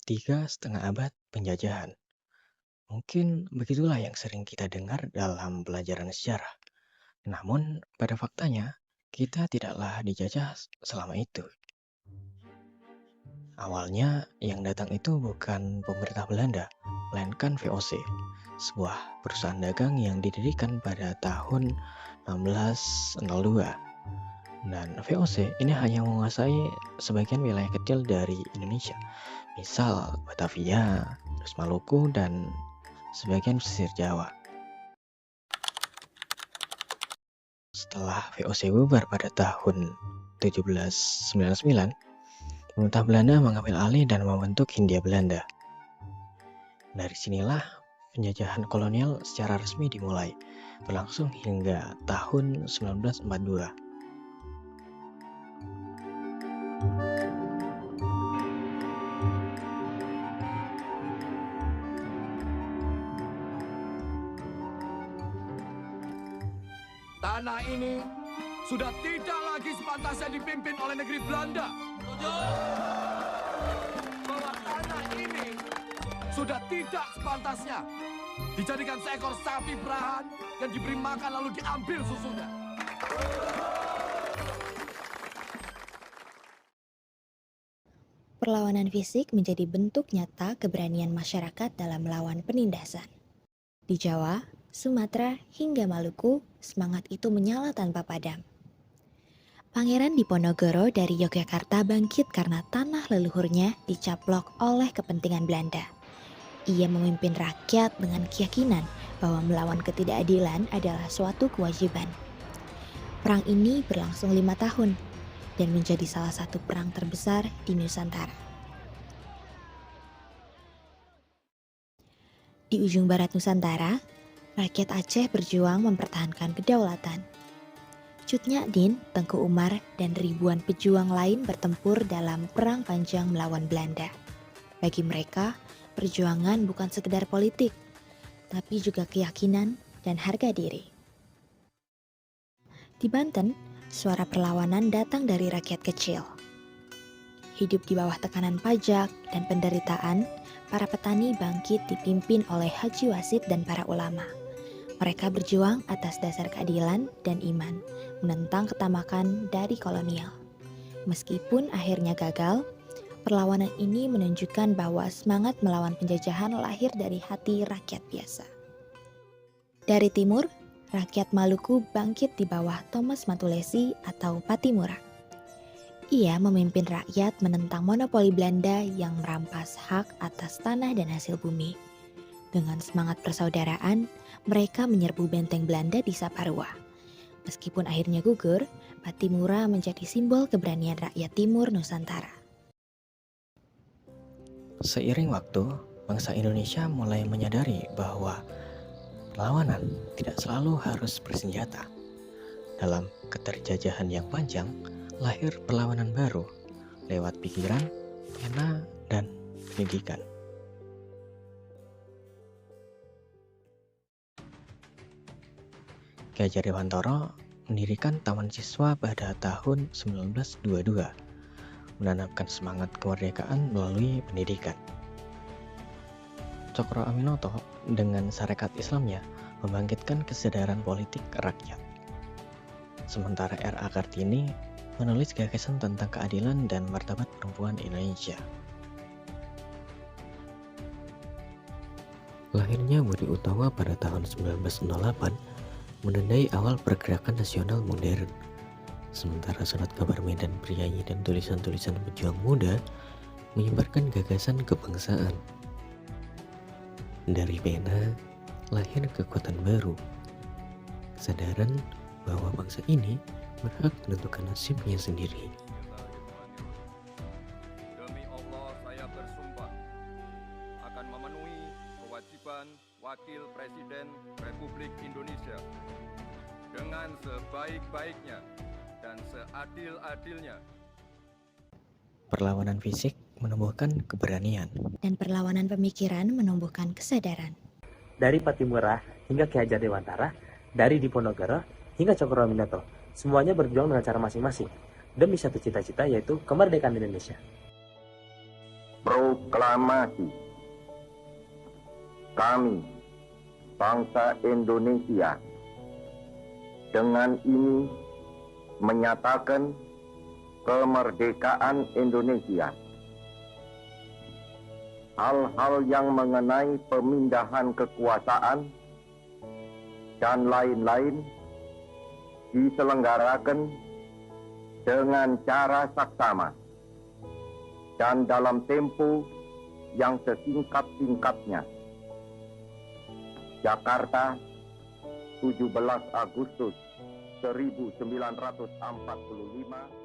3,5 abad penjajahan. Mungkin begitulah yang sering kita dengar dalam pelajaran sejarah. Namun, pada faktanya, kita tidaklah dijajah selama itu. Awalnya, yang datang itu bukan pemerintah Belanda, melainkan VOC, sebuah perusahaan dagang yang didirikan pada tahun 1602. Dan VOC ini hanya menguasai sebagian wilayah kecil dari Indonesia, misal Batavia, terus Maluku, dan sebagian pesisir Jawa. Setelah VOC bubar pada tahun 1799, pemerintah Belanda mengambil alih dan membentuk Hindia Belanda. Dari sinilah penjajahan kolonial secara resmi dimulai, berlangsung hingga tahun 1942. Tanah ini sudah tidak lagi sepantasnya dipimpin oleh negeri Belanda. Bahwa tanah ini sudah tidak sepantasnya dijadikan seekor sapi perahan yang diberi makan lalu diambil susunya. Perlawanan fisik menjadi bentuk nyata keberanian masyarakat dalam melawan penindasan. Di Jawa, Sumatera, hingga Maluku, semangat itu menyala tanpa padam. Pangeran Diponegoro dari Yogyakarta bangkit karena tanah leluhurnya dicaplok oleh kepentingan Belanda. Ia memimpin rakyat dengan keyakinan bahwa melawan ketidakadilan adalah suatu kewajiban. Perang ini berlangsung 5 tahun dan menjadi salah satu perang terbesar di Nusantara. Di ujung barat Nusantara, rakyat Aceh berjuang mempertahankan kedaulatan. Cut Nyak-Dien, Tengku Umar, dan ribuan pejuang lain bertempur dalam perang panjang melawan Belanda. Bagi mereka, perjuangan bukan sekedar politik, tapi juga keyakinan dan harga diri. Di Banten, suara perlawanan datang dari rakyat kecil. Hidup di bawah tekanan pajak dan penderitaan, para petani bangkit dipimpin oleh Haji Wasid dan para ulama. Mereka berjuang atas dasar keadilan dan iman, menentang ketamakan dari kolonial. Meskipun akhirnya gagal, perlawanan ini menunjukkan bahwa semangat melawan penjajahan lahir dari hati rakyat biasa. Dari timur, rakyat Maluku bangkit di bawah Thomas Matulesi atau Patimura. Ia memimpin rakyat menentang monopoli Belanda yang merampas hak atas tanah dan hasil bumi. Dengan semangat persaudaraan, mereka menyerbu benteng Belanda di Saparua. Meskipun akhirnya gugur, Patimura menjadi simbol keberanian rakyat timur Nusantara. Seiring waktu, bangsa Indonesia mulai menyadari bahwa perlawanan tidak selalu harus bersenjata. Dalam keterjajahan yang panjang, lahir perlawanan baru lewat pikiran, pena, dan pendidikan. Ki Hajar Dewantara mendirikan Taman Siswa pada tahun 1922, menanamkan semangat kemerdekaan melalui pendidikan. Cokro Aminoto dengan Sarekat Islamnya membangkitkan kesadaran politik rakyat. Sementara R.A. Kartini menulis gagasan tentang keadilan dan martabat perempuan Indonesia. Lahirnya Budi Utomo pada tahun 1908 menandai awal pergerakan nasional modern. Sementara surat kabar Medan Priayi dan tulisan-tulisan pejuang muda menyebarkan gagasan kebangsaan. Dari pena lahir kekuatan baru, kesadaran bahwa bangsa ini berhak menentukan nasibnya sendiri. Demi Allah saya bersumpah akan memenuhi kewajiban Wakil Presiden Republik Indonesia dengan sebaik-baiknya dan seadil-adilnya. Perlawanan fisik menumbuhkan keberanian, Dan perlawanan pemikiran menumbuhkan kesadaran. Dari Patimura hingga Ki Hajar Dewantara, dari Diponegoro hingga Cokro Aminoto, semuanya berjuang dengan cara masing-masing demi satu cita-cita, yaitu kemerdekaan Indonesia. Proklamasi. Kami, bangsa Indonesia, dengan ini menyatakan kemerdekaan Indonesia. Hal-hal yang mengenai pemindahan kekuasaan dan lain-lain diselenggarakan dengan cara saksama dan dalam tempo yang sesingkat-singkatnya. Jakarta, 17 Agustus 1945.